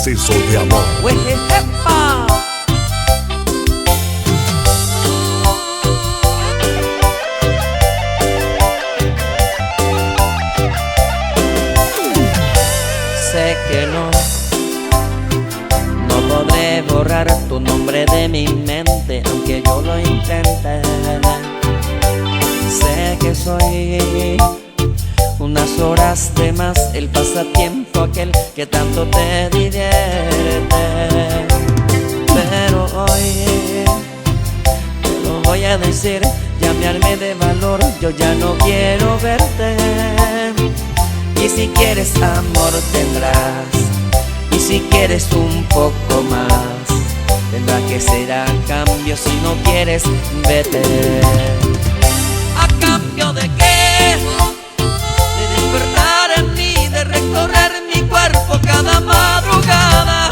exceso de amor. ¡Uejejepa! Sé que no podré borrar tu nombre de mi mente, aunque yo lo intente. Sé que soy unas horas de más, el pasatiempo aquel que tanto te divierte. Pero hoy te lo voy a decir, ya me armé de valor, yo ya no quiero verte. Y si quieres amor tendrás, y si quieres un poco más, tendrá que ser a cambio. Si no quieres, vete. ¿A cambio de qué? De despertar en mí, de recorrer mi cuerpo cada madrugada,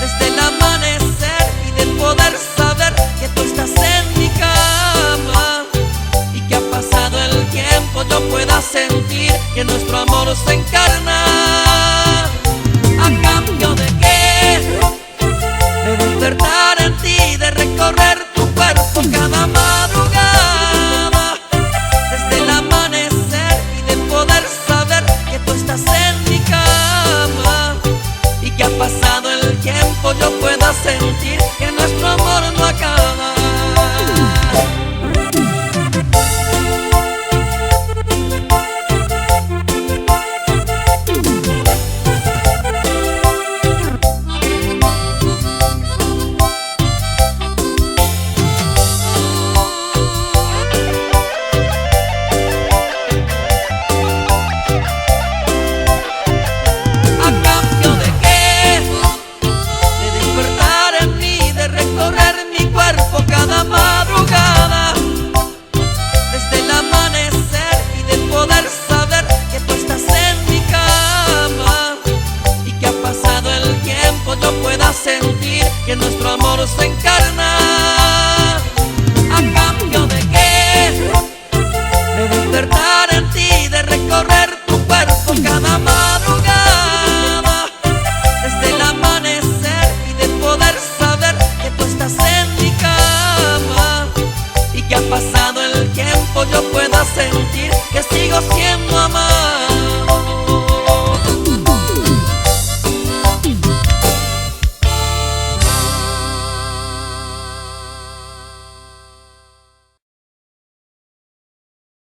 desde el amanecer, y de poder saber que tú estás en mi cama, y que ha pasado el tiempo, yo pueda sentir que nuestro amor se encarna. ¿A cambio de qué? De despertar en ti, de recorrer tu cuerpo cada madrugada, desde el amanecer, y de poder saber que tú estás en mi cama, y que ha pasado el tiempo, yo pueda sentir que nuestro amor no acaba. Sentir que nuestro amor se encarna. ¿A cambio de qué? De despertar en ti, de recorrer tu cuerpo cada madrugada, desde el amanecer, y de poder saber que tú estás en mi cama, y que ha pasado el tiempo, yo pueda sentir que sigo siendo amado.